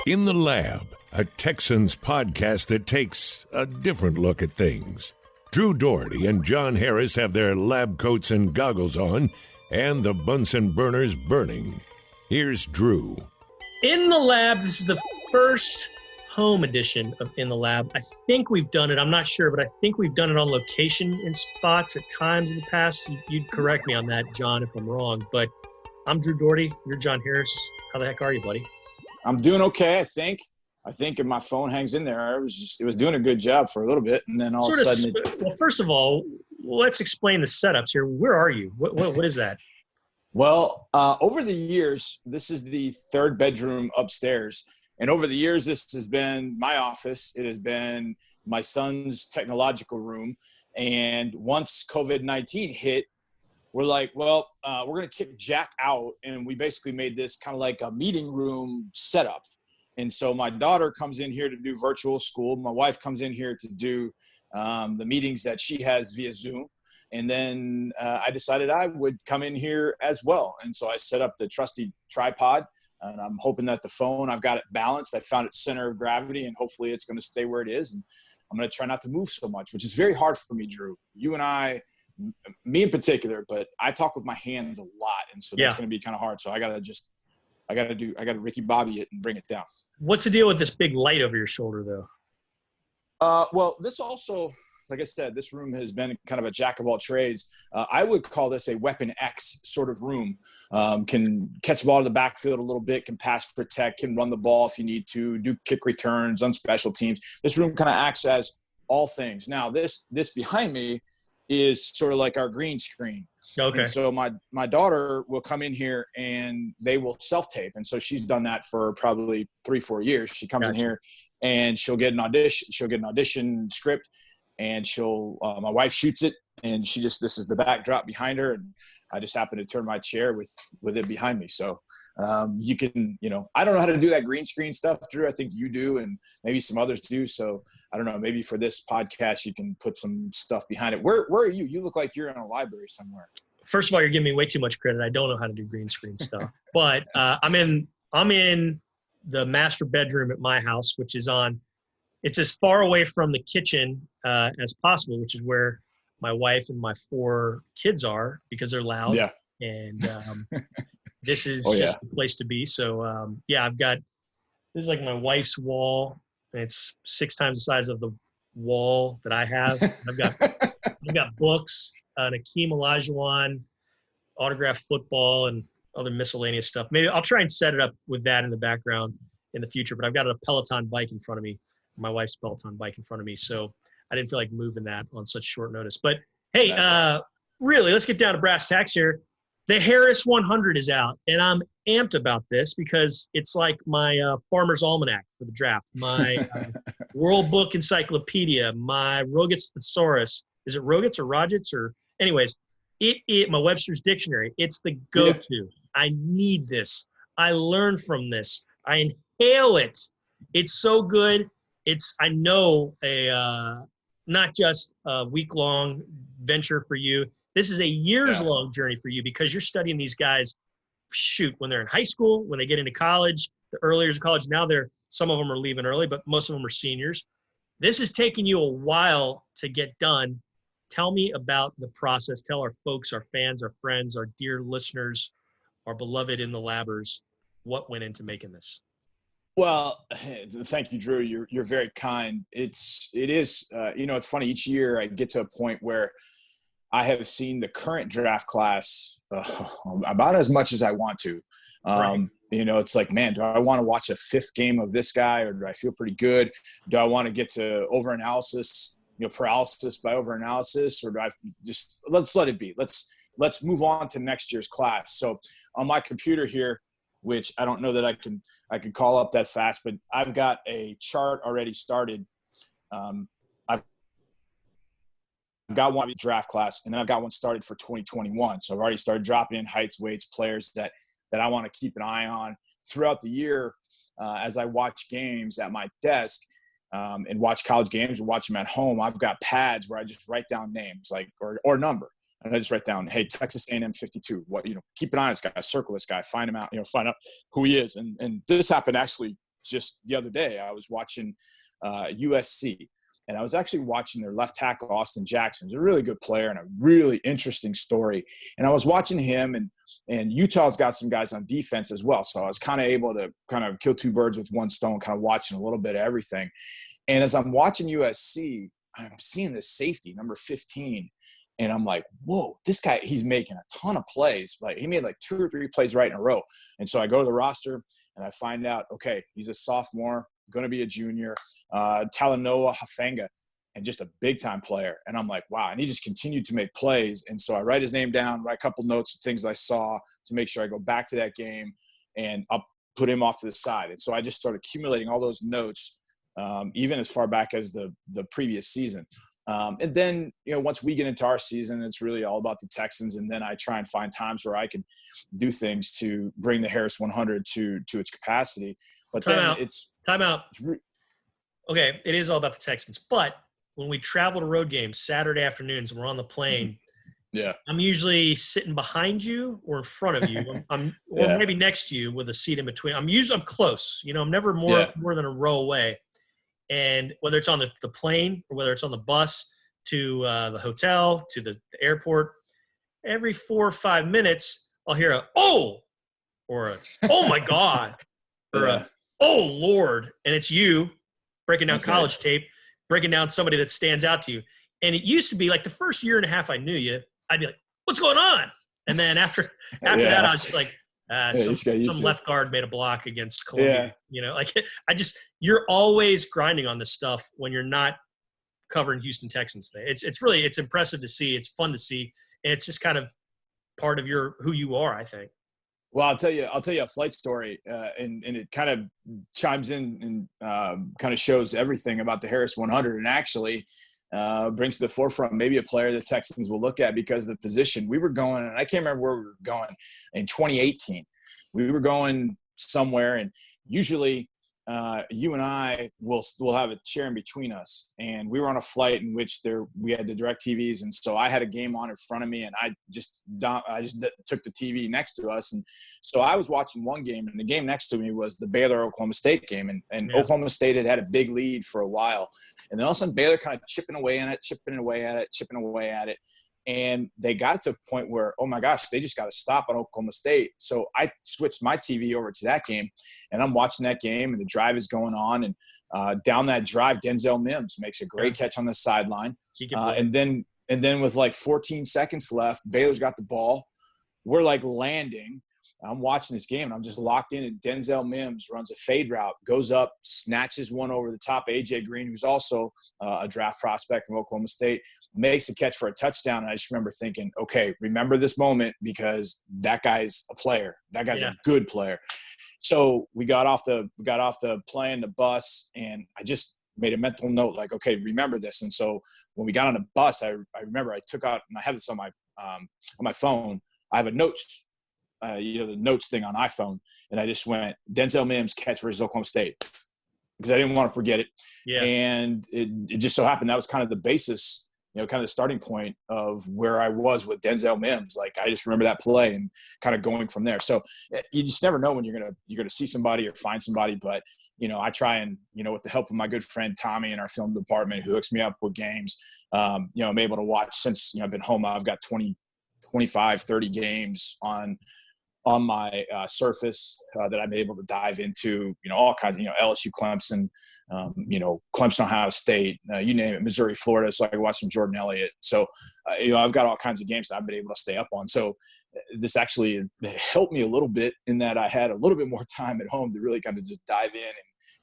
In the Lab, a Texans podcast that takes a different look at things. Drew Dougherty and John Harris have their lab coats and goggles on, and the Bunsen burners burning. Here's Drew. In the Lab, this is the first home edition of In the Lab. I think we've done it. I'm not sure, but I think we've done it on location in spots at times in the past. You'd correct me on that, John, if I'm wrong. But I'm Drew Dougherty. You're John Harris. How the heck are you, buddy? I'm doing okay, I think. If my phone hangs in there, it was doing a good job for a little bit, and then all of a sudden. Well, first of all, let's explain the setups here. Where are you? What is that? Well, over the years, this is the third bedroom upstairs, and over the years, this has been my office. It has been my son's technological room, and once COVID-19 hit, we're like, well, we're going to kick Jack out, and we basically made this kind of like a meeting room setup. And so my daughter comes in here to do virtual school. My wife comes in here to do the meetings that she has via Zoom. And then I decided I would come in here as well. And so I set up the trusty tripod, and I'm hoping that the phone, I've got it balanced. I found its center of gravity, and hopefully it's going to stay where it is. And I'm going to try not to move so much, which is very hard for me, Drew. You and I, me in particular, but I talk with my hands a lot. And so that's going to be kind of hard. So I got to Ricky Bobby it and bring it down. What's the deal with this big light over your shoulder, though? Well, this also, like I said, this room has been kind of a jack of all trades. I would call this a Weapon X sort of room. Can catch the ball to the backfield a little bit, can pass protect, can run the ball if you need to, do kick returns on special teams. This room kind of acts as all things. Now, this behind me is sort of like our green screen. Okay. And so my daughter will come in here and they will self-tape. And so she's done that for probably 3-4 years. She comes in here and she'll get an audition script, and my wife shoots it, and this is the backdrop behind her. And I just happen to turn my chair with it behind me. So you can, I don't know how to do that green screen stuff, Drew. I think you do, and maybe some others do. So I don't know, maybe for this podcast, you can put some stuff behind it. Where are you? You look like you're in a library somewhere. First of all, you're giving me way too much credit. I don't know how to do green screen stuff, but I'm in the master bedroom at my house, which is it's as far away from the kitchen as possible, which is where my wife and my 4 kids are, because they're loud. Yeah. And this is just the place to be. So this is like my wife's wall. And it's 6 times the size of the wall that I have. I've got books, an Akeem Olajuwon autographed football, and other miscellaneous stuff. Maybe I'll try and set it up with that in the background in the future, but I've got a Peloton bike in front of me, my wife's Peloton bike in front of me. So I didn't feel like moving that on such short notice. But hey, really, let's get down to brass tacks here. The Harris 100 is out, and I'm amped about this because it's like my Farmer's Almanac for the draft, my World Book Encyclopedia, my Roget's Thesaurus. Is it Roget's or Rogets? Or anyways, my Webster's Dictionary. It's the go-to. Yeah. I need this. I learn from this. I inhale it. It's so good. I know not just a week-long venture for you. This is a years-long journey for you, because you're studying these guys, when they're in high school, when they get into college, the early years of college. Now some of them are leaving early, but most of them are seniors. This is taking you a while to get done. Tell me about the process. Tell our folks, our fans, our friends, our dear listeners, our beloved In the Labbers, what went into making this. Well, thank you, Drew. You're very kind. It is. It's funny. Each year I get to a point where I have seen the current draft class about as much as I want to. Right. It's like, man, do I want to watch a 5th game of this guy, or do I feel pretty good? Do I want to get to overanalysis, paralysis by overanalysis, or do I just let's let it be? Let's move on to next year's class. So on my computer here, which I don't know that I can call up that fast, but I've got a chart already started. I've got one draft class, and then I've got one started for 2021. So I've already started dropping in heights, weights, players that I want to keep an eye on throughout the year as I watch games at my desk and watch college games or watch them at home. I've got pads where I just write down names or number. And I just write down, hey, Texas A&M 52. Keep an eye on this guy, circle this guy, find him out, find out who he is. And this happened actually just the other day, I was watching USC. And I was actually watching their left tackle, Austin Jackson. He's a really good player and a really interesting story. And I was watching him, and Utah's got some guys on defense as well. So I was kind of able to kind of kill two birds with one stone, kind of watching a little bit of everything. And as I'm watching USC, I'm seeing this safety, number 15. And I'm like, whoa, this guy, he's making a ton of plays. Like, he made like 2 or 3 plays right in a row. And so I go to the roster and I find out, okay, he's a sophomore, going to be a junior, Talanoa Hafanga, and just a big-time player. And I'm like, wow. And he just continued to make plays. And so I write his name down, write a couple notes of things I saw to make sure I go back to that game, and I'll put him off to the side. And so I just started accumulating all those notes, even as far back as the previous season. And then, once we get into our season, it's really all about the Texans. And then I try and find times where I can do things to bring the Harris 100 to its capacity. But Time out. Okay, it is all about the Texans. But when we travel to road games Saturday afternoons and we're on the plane, I'm usually sitting behind you or in front of you. Or maybe next to you with a seat in between. I'm close. I'm never more than a row away. And whether it's on the plane or whether it's on the bus to the hotel, to the airport, every 4 or 5 minutes, I'll hear a, oh, or a, oh my God, or a, oh Lord. And it's you breaking down college tape, breaking down somebody that stands out to you. And it used to be like the first year and a half I knew you, I'd be like, what's going on? And then after that, I was just like, some left guard made a block against Columbia. You're always grinding on this stuff when you're not covering Houston Texans today. It's impressive to see. It's fun to see. And it's just kind of part of who you are, I think. Well, I'll tell you a flight story, and it kind of chimes in and kind of shows everything about the Harris 100, and actually brings to the forefront maybe a player the Texans will look at because of the position. We were going, and I can't remember where we were going in 2018. We were going somewhere, and usually you and I will have a chair in between us. And we were on a flight in which we had the direct TVs. And so I had a game on in front of me, and I just took the TV next to us. And so I was watching one game, and the game next to me was the Baylor-Oklahoma State game. And Oklahoma State had a big lead for a while. And then all of a sudden Baylor kind of chipping away at it. And they got to a point where, oh my gosh, they just got to stop on Oklahoma State. So I switched my TV over to that game, and I'm watching that game, and the drive is going on. And down that drive, Denzel Mims makes a great catch on the sideline. And then with like 14 seconds left, Baylor's got the ball. We're like landing. I'm watching this game, and I'm just locked in, and Denzel Mims runs a fade route, goes up, snatches one over the top of A.J. Green, who's also a draft prospect from Oklahoma State, makes a catch for a touchdown. And I just remember thinking, okay, remember this moment because that guy's a player. That guy's a good player. So we got off the plane, the bus, and I just made a mental note like, okay, remember this. And so when we got on the bus, I remember I took out, and I have this on my phone, I have a notes the notes thing on iPhone. And I just went, Denzel Mims catch versus Oklahoma State, because I didn't want to forget it. Yeah. And it just so happened that was kind of the basis, kind of the starting point of where I was with Denzel Mims. Like, I just remember that play and kind of going from there. So you just never know when you're going to see somebody or find somebody. But, I try and, with the help of my good friend Tommy in our film department, who hooks me up with games, I'm able to watch since, I've been home. I've got 25, 30 games on my Surface that I'm able to dive into, all kinds of, LSU, Clemson, Clemson, Ohio State, you name it, Missouri, Florida. So I can watch some Jordan Elliott. So, I've got all kinds of games that I've been able to stay up on. So this actually helped me a little bit in that I had a little bit more time at home to really kind of just dive in and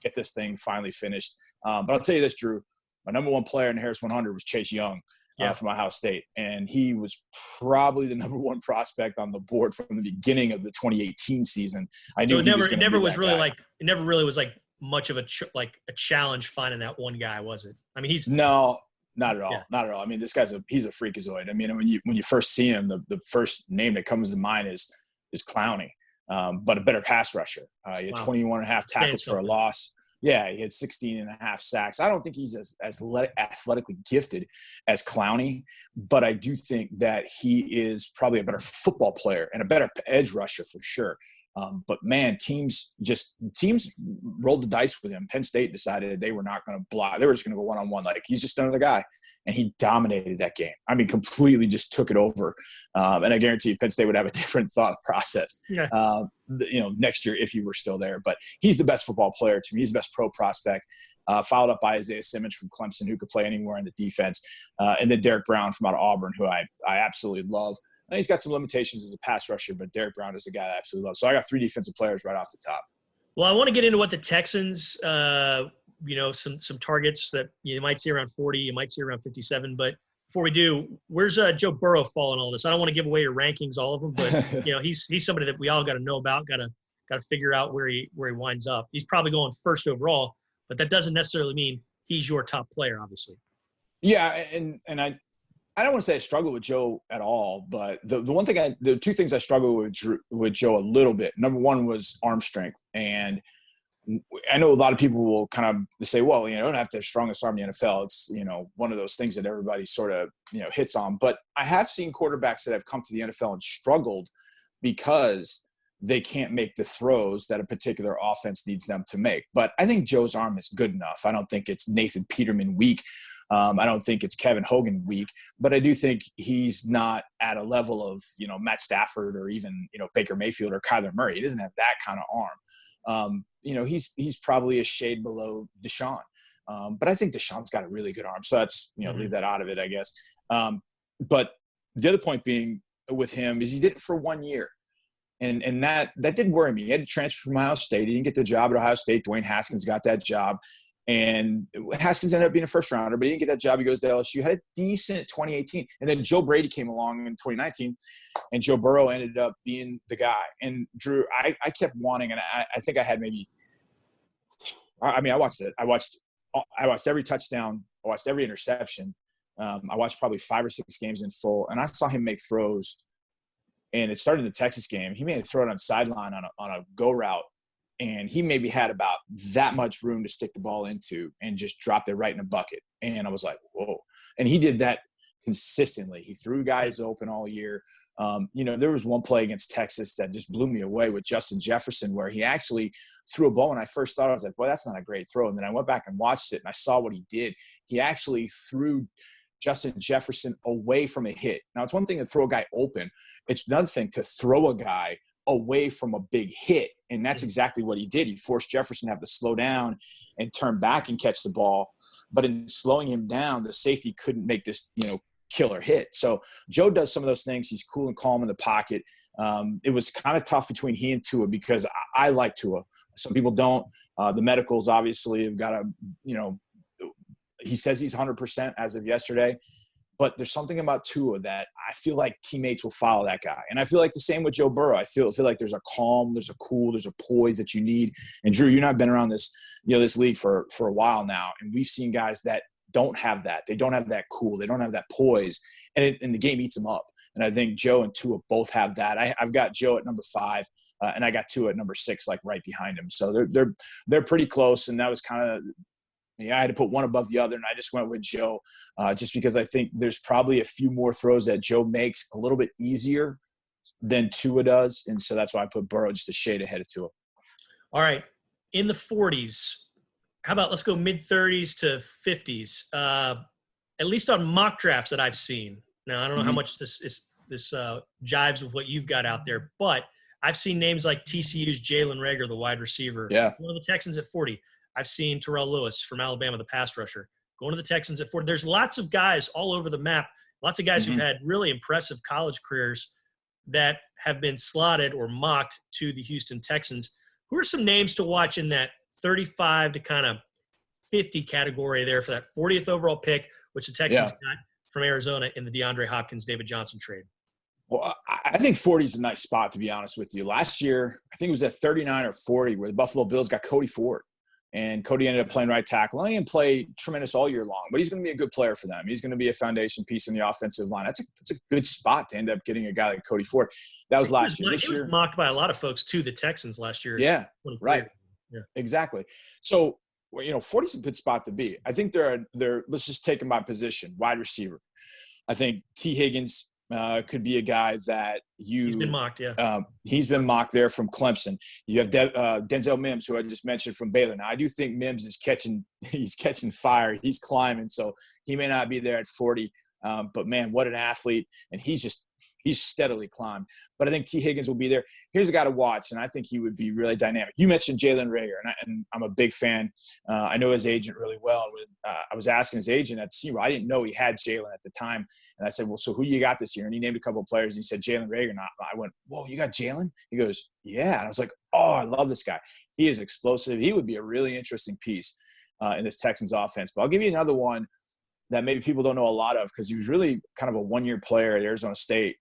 get this thing finally finished. But I'll tell you this, Drew, my number one player in the Harris 100 was Chase Young. From Ohio State. And he was probably the number one prospect on the board from the beginning of the 2018 season. I knew it never really was like much of a challenge finding that one guy, was it? I mean, no, not at all. Yeah. Not at all. I mean, this guy's he's a freakazoid. I mean, when you first see him, the first name that comes to mind is Clowney, but a better pass rusher. He had 21 and a half tackles for a loss. Yeah, he had 16 and a half sacks. I don't think he's as athletically gifted as Clowney, but I do think that he is probably a better football player and a better edge rusher for sure. But man, teams rolled the dice with him. Penn State decided they were not going to block. They were just going to go one-on-one. Like, he's just another guy. And he dominated that game. I mean, completely just took it over. And I guarantee you Penn State would have a different thought process, next year if he were still there. But he's the best football player to me. He's the best pro prospect, followed up by Isaiah Simmons from Clemson, who could play anywhere in the defense. And then Derek Brown from out of Auburn, who I absolutely love. I think he's got some limitations as a pass rusher, but Derek Brown is a guy I absolutely love. So I got 3 defensive players right off the top. Well, I want to get into what the Texans, some targets that you might see around 40, you might see around 57. But before we do, where's Joe Burrow fall in all this? I don't want to give away your rankings, all of them, but he's somebody that we all got to know about, got to figure out where he winds up. He's probably going first overall, but that doesn't necessarily mean he's your top player, obviously. Yeah, and I don't want to say I struggle with Joe at all, but the 2 things I struggle with Joe a little bit. Number one was arm strength. And I know a lot of people will kind of say, well, you don't have to have the strongest arm in the NFL. It's, one of those things that everybody sort of, hits on. But I have seen quarterbacks that have come to the NFL and struggled because they can't make the throws that a particular offense needs them to make. But I think Joe's arm is good enough. I don't think it's Nathan Peterman weak. I don't think it's Kevin Hogan weak, but I do think he's not at a level of, Matt Stafford or even, Baker Mayfield or Kyler Murray. He doesn't have that kind of arm. He's probably a shade below Deshaun. But I think Deshaun's got a really good arm. So that's, leave that out of it, I guess. But the other point being with him is he did it for 1 year. And that did worry me. He had to transfer from Ohio State. He didn't get the job at Ohio State. Dwayne Haskins got that job. And Haskins ended up being a first rounder, but he didn't get that job. He goes to LSU, had a decent 2018. And then Joe Brady came along in 2019, and Joe Burrow ended up being the guy. And Drew, I kept wanting, and I think I had I watched it. I watched every touchdown. I watched every interception. I watched probably 5 or 6 games in full, and I saw him make throws. And it started in the Texas game. He made a throw on sideline on a go route. And he maybe had about that much room to stick the ball into and just dropped it right in a bucket. And I was like, whoa. And he did that consistently. He threw guys open all year. There was one play against Texas that just blew me away with Justin Jefferson, where he actually threw a ball. And I first thought, I was like, well, that's not a great throw. And then I went back and watched it, and I saw what he did. He actually threw Justin Jefferson away from a hit. Now, it's one thing to throw a guy open. It's another thing to throw a guy away from a big hit. And that's exactly what he did. He forced Jefferson to have to slow down and turn back and catch the ball. But in slowing him down, the safety couldn't make this, killer hit. So Joe does some of those things. He's cool and calm in the pocket. It was kind of tough between he and Tua because I like Tua. Some people don't. The medicals obviously have got to, he says he's 100% as of yesterday. But there's something about Tua that I feel like teammates will follow that guy. And I feel like the same with Joe Burrow. I feel like there's a calm, there's a cool, there's a poise that you need. And Drew, you and I have been around this, this league for a while now. And we've seen guys that don't have that. They don't have that cool. They don't have that poise. And the game eats them up. And I think Joe and Tua both have that. I've got Joe at number 5, and I got Tua at number 6, like right behind him. So they're pretty close. And that was kind of – I had to put one above the other, and I just went with Joe just because I think there's probably a few more throws that Joe makes a little bit easier than Tua does, and so that's why I put Burrow just a shade ahead of Tua. All right. In the 40s, how about let's go mid-30s to 50s, at least on mock drafts that I've seen. Now, I don't know how much this jives with what you've got out there, but I've seen names like TCU's Jalen Ray, the wide receiver. Yeah. One of the Texans at 40. I've seen Terrell Lewis from Alabama, the pass rusher, going to the Texans at 40. There's lots of guys all over the map, lots of guys who've had really impressive college careers that have been slotted or mocked to the Houston Texans. Who are some names to watch in that 35 to kind of 50 category there for that 40th overall pick, which the Texans got from Arizona in the DeAndre Hopkins, David Johnson trade? Well, I think 40 is a nice spot, to be honest with you. Last year, I think it was at 39 or 40 where the Buffalo Bills got Cody Ford. And Cody ended up playing right tackle. He didn't play tremendous all year long, but he's going to be a good player for them. He's going to be a foundation piece in the offensive line. That's a good spot to end up getting a guy like Cody Ford. That was last year. This year, was mocked by a lot of folks too, the Texans last year. Yeah, right. Yeah. Exactly. So, 40 is a good spot to be. I think they're let's just take them by position. Wide receiver. I think T. Higgins could be a guy that he's been mocked, yeah. He's been mocked there from Clemson. You have Denzel Mims, who I just mentioned from Baylor. Now, I do think Mims is catching fire. He's climbing, so he may not be there at 40. But, man, what an athlete. And he's steadily climbed. But I think T. Higgins will be there. Here's a guy to watch, and I think he would be really dynamic. You mentioned Jalen Ray, and I'm a big fan. I know his agent really well. I was asking his agent at SeaWorld. I didn't know he had Jalen at the time. And I said, well, so who you got this year? And he named a couple of players. And he said, Jalen Ray or not. I went, whoa, you got Jalen? He goes, yeah. And I was like, oh, I love this guy. He is explosive. He would be a really interesting piece in this Texans offense. But I'll give you another one that maybe people don't know a lot of because he was really kind of a one-year player at Arizona State.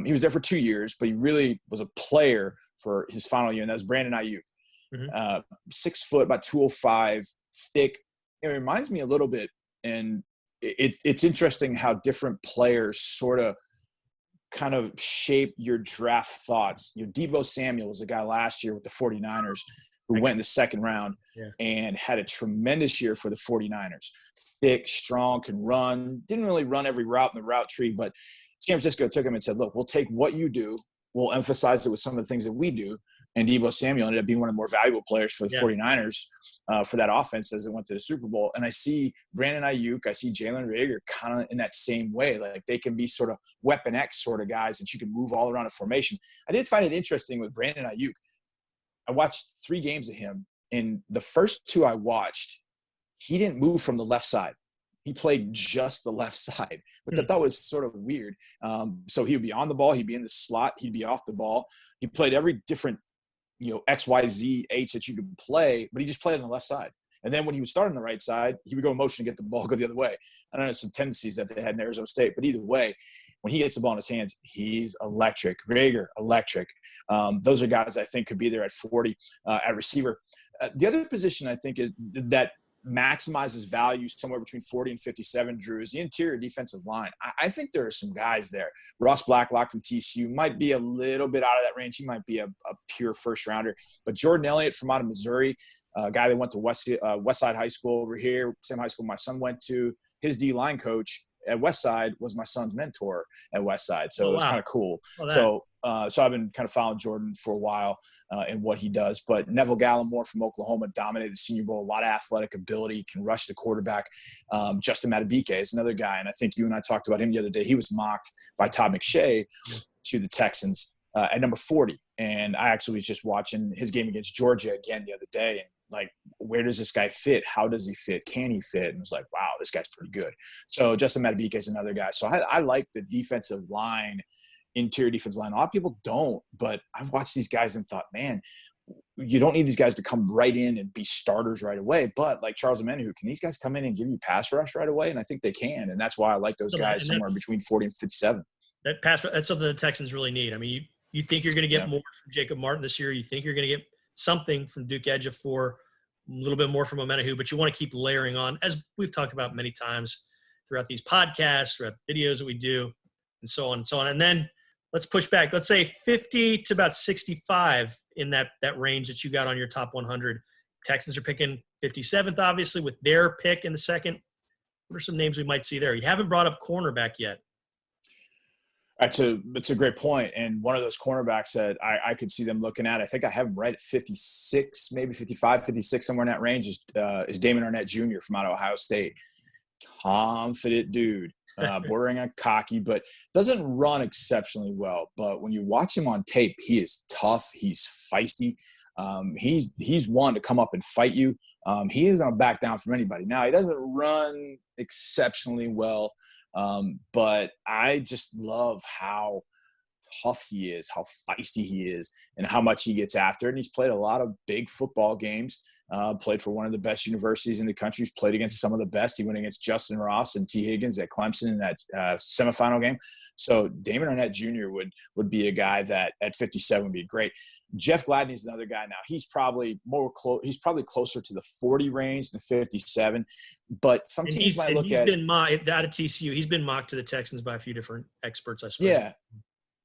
He was there for 2 years, but he really was a player for his final year, and that was Brandon Ayuk. Mm-hmm. 6 foot, about 205, thick. It reminds me a little bit, and it's interesting how different players sort of kind of shape your draft thoughts. Deebo Samuel was a guy last year with the 49ers who went in the second round and had a tremendous year for the 49ers. Thick, strong, can run. Didn't really run every route in the route tree, but San Francisco took him and said, look, we'll take what you do. We'll emphasize it with some of the things that we do. And Deebo Samuel ended up being one of the more valuable players for the 49ers for that offense as it went to the Super Bowl. And I see Brandon Ayuk, I see Jalen Ray kind of in that same way. Like they can be sort of Weapon X sort of guys that you can move all around a formation. I did find it interesting with Brandon Ayuk. I watched 3 games of him. And the first 2 I watched, he didn't move from the left side. He played just the left side, which I thought was sort of weird. So he would be on the ball. He'd be in the slot. He'd be off the ball. He played every different, X, Y, Z, H that you could play, but he just played on the left side. And then when he would start on the right side, he would go in motion to get the ball, go the other way. I don't know, some tendencies that they had in Arizona State, but either way, when he gets the ball in his hands, he's electric. Rager, electric. Those are guys I think could be there at 40 at receiver. The other position I think is that maximizes value somewhere between 40 and 57, Drew, is the interior defensive line. I think there are some guys there. Ross Blacklock from TCU might be a little bit out of that range. He might be a pure first rounder. But Jordan Elliott from out of Missouri, a guy that went to Westside High School over here, same high school my son went to, his D-line coach at Westside was my son's mentor at Westside. So it was kind of cool. So I've been kind of following Jordan for a while and what he does. But Neville Gallimore from Oklahoma dominated the Senior Bowl. A lot of athletic ability, can rush the quarterback. Justin Madubuike is another guy, and I think you and I talked about him the other day. He was mocked by Todd McShay to the Texans at number 40. And I actually was just watching his game against Georgia again the other day. And like, where does this guy fit? How does he fit? Can he fit? And it was like, wow, this guy's pretty good. So Justin Madubuike is another guy. So I like the defensive line, interior defensive line. A lot of people don't, but I've watched these guys and thought, man, you don't need these guys to come right in and be starters right away. But like Charles Omenihu, can these guys come in and give you pass rush right away? And I think they can. And that's why I like those guys somewhere between 40 and 57. That's something the Texans really need. I mean, you think you're going to get more from Jacob Martin this year. You think you're going to get something from Duke Ejiofor, a little bit more from Omenihu, but you want to keep layering on, as we've talked about many times throughout these podcasts, throughout videos that we do, and so on and so on. And then let's push back. Let's say 50 to about 65 in that range that you got on your top 100. Texans are picking 57th, obviously, with their pick in the second. What are some names we might see there? You haven't brought up cornerback yet. It's a great point. And one of those cornerbacks that I could see them looking at, I think I have him right at 56, maybe 55, 56, somewhere in that range, is Damon Arnett Jr. from out of Ohio State. Confident dude, bordering on cocky, but doesn't run exceptionally well. But when you watch him on tape, he is tough. He's feisty. He's one to come up and fight you. He is going to back down from anybody. Now, he doesn't run exceptionally well. But I just love how tough he is, how feisty he is, and how much he gets after it. And he's played a lot of big football games, played for one of the best universities in the country. He's played against some of the best. He went against Justin Ross and T. Higgins at Clemson in that semifinal game. So Damon Arnett Jr. would be a guy that at 57 would be great. Jeff Gladney is another guy now. He's probably closer to the 40 range than 57. But some teams might look at – he's been mocked out of TCU. He's been mocked to the Texans by a few different experts, I suppose.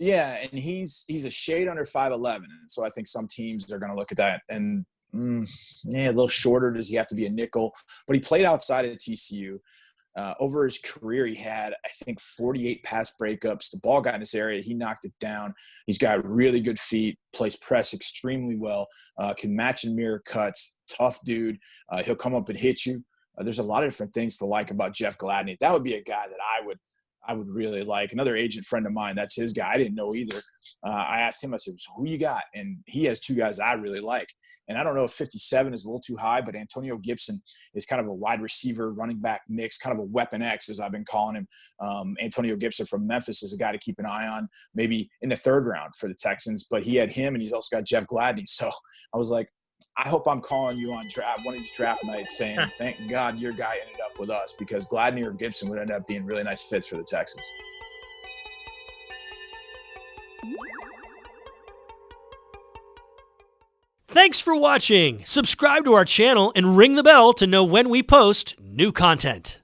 Yeah, and he's a shade under 5'11", and so I think some teams are going to look at that and a little shorter. Does he have to be a nickel? But he played outside of TCU. Over his career, he had, I think, 48 pass breakups. The ball got in this area. He knocked it down. He's got really good feet, plays press extremely well, can match and mirror cuts, tough dude. He'll come up and hit you. There's a lot of different things to like about Jeff Gladney. That would be a guy that I would really like. Another agent friend of mine, that's his guy. I didn't know either. I asked him, I said, so who you got? And he has two guys I really like. And I don't know if 57 is a little too high, but Antonio Gibson is kind of a wide receiver, running back mix, kind of a weapon X, as I've been calling him. Antonio Gibson from Memphis is a guy to keep an eye on, maybe in the third round for the Texans. But he had him, and he's also got Jeff Gladney. So I was like, I hope I'm calling you on one of these draft nights saying, thank God your guy ended up with us, because Gladney or Gibson would end up being really nice fits for the Texans. Thanks for watching. Subscribe to our channel and ring the bell to know when we post new content.